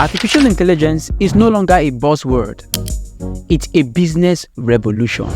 Artificial intelligence is no longer a buzzword. It's a business revolution.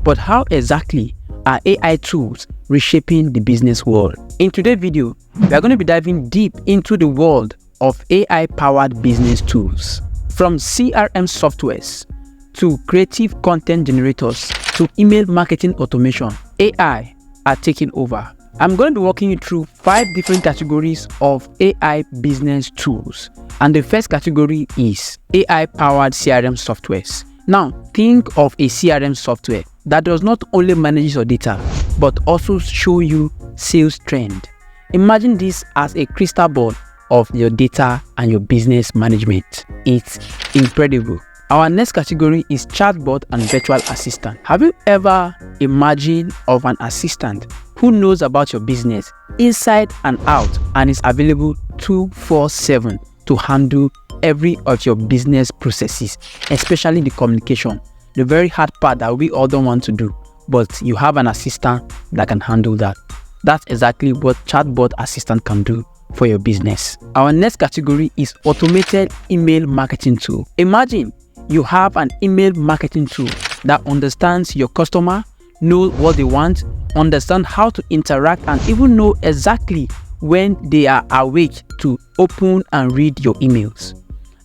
But how exactly are AI tools reshaping the business world? In today's video, we are going to be diving deep into the world of AI-powered business tools. From CRM softwares to creative content generators to email marketing automation, AI are taking over. I'm going to be walking you through 5 different categories of AI business tools. And the first category is AI-powered CRM softwares. Now, think of a CRM software that does not only manage your data, but also show you sales trend. Imagine this as a crystal ball of your data and your business management. It's incredible. Our next category is chatbot and virtual assistant. Have you ever imagined of an assistant who knows about your business inside and out and is available 24/7 to handle every of your business processes, especially the communication, the very hard part that we all don't want to do, but you have an assistant that can handle that. That's exactly what chatbot assistant can do for your business. Our next category is automated email marketing tool. Imagine you have an email marketing tool that understands your customer, knows what they want, understand how to interact, and even know exactly when they are awake to open and read your emails,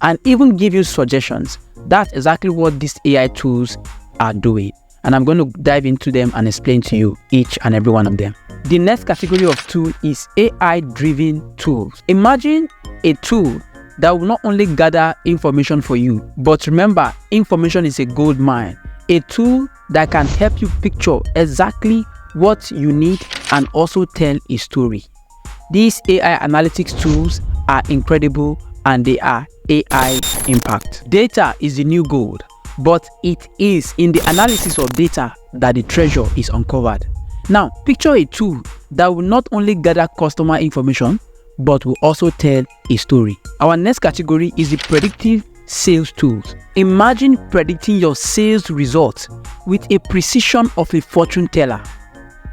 and even give you suggestions. That's exactly what these AI tools are doing, and I'm going to dive into them and explain to you each and every one of them. The next category of tool is AI-driven tools. Imagine a tool that will not only gather information for you, but remember, information is a gold mine. A tool that can help you picture exactly what you need and also tell a story. These AI analytics tools are incredible and they are AI impact. Data is the new gold, but it is in the analysis of data that the treasure is uncovered. Now, picture a tool that will not only gather customer information, but will also tell a story. Our next category is the predictive sales tools. Imagine predicting your sales results with a precision of a fortune teller.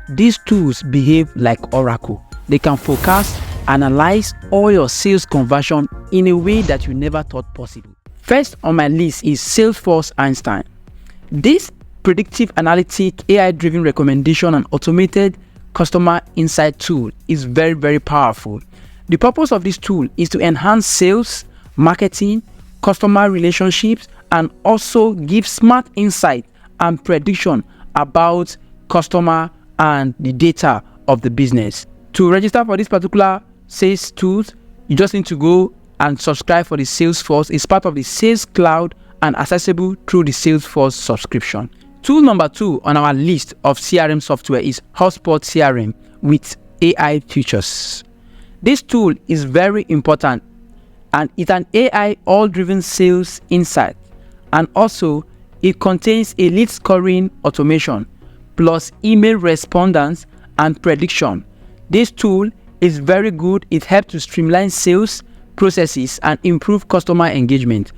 These tools behave like oracle. They can forecast, analyze all your sales conversion in a way that you never thought possible. First on my list is Salesforce Einstein. This predictive analytic, AI-driven recommendation and automated customer insight tool is very, very powerful. The purpose of this tool is to enhance sales, marketing, customer relationships, and also give smart insight and prediction about customer and the data of the business. To register for this particular sales tools, you just need to go and subscribe for the Salesforce. It's part of the Sales Cloud and accessible through the Salesforce subscription. Tool number 2 on our list of CRM software is HubSpot CRM with AI features. This tool is very important and it's an AI all-driven sales insight, and also it contains a lead scoring automation plus email respondents and prediction. This tool is very good. It helps to streamline sales processes and improve customer engagement,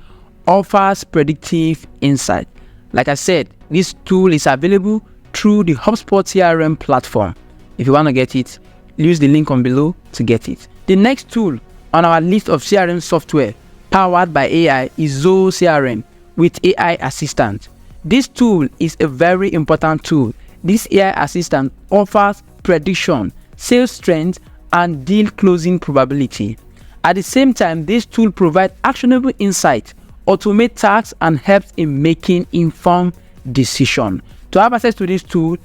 offers predictive insight. Like I said, this tool is available through the HubSpot CRM platform. If you want to get it, use the link on below to get it. The next tool on our list of CRM software powered by AI is Zoho CRM with AI assistant. This tool is a very important tool. This AI assistant offers prediction, sales trends, and deal closing probability. At the same time, this tool provides actionable insight, automate tasks, and helps in making informed decisions. To have access to this tool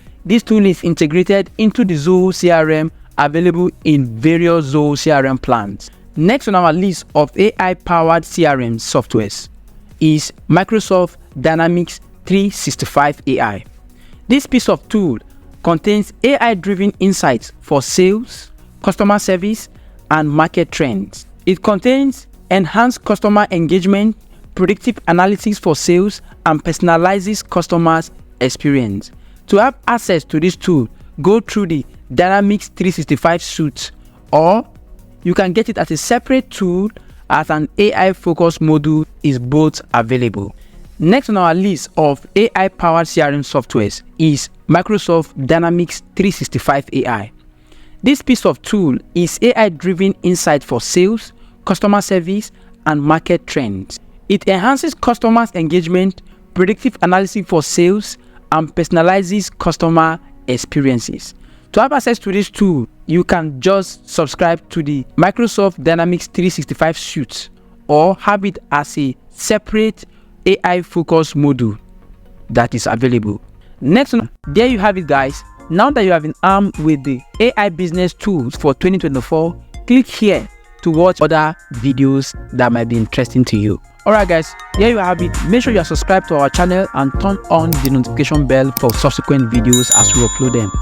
is integrated into the Zoho CRM, available in various Zoho CRM plans. Next on our list of AI-powered CRM softwares is Microsoft Dynamics 365 AI. This piece of tool contains AI-driven insights for sales, customer service, and market trends. It contains enhanced customer engagement, predictive analytics for sales, and personalizes customers' experience. To have access to this tool, go through the Dynamics 365 suite, or you can get it as a separate tool as an AI-focused module is both available. Next on our list of AI-powered CRM softwares is Microsoft Dynamics 365 AI. This piece of tool is AI-driven insight for sales, customer service, and market trends. It enhances customers' engagement, predictive analysis for sales, and personalizes customer experiences. To have access to this tool, you can just subscribe to the Microsoft Dynamics 365 suite or have it as a separate AI-focused module that is available. Next, there you have it, guys. Now that you have been armed with the AI business tools for 2024, click here to watch other videos that might be interesting to you. Alright guys, here you have it. Make sure you are subscribed to our channel and turn on the notification bell for subsequent videos as we upload them.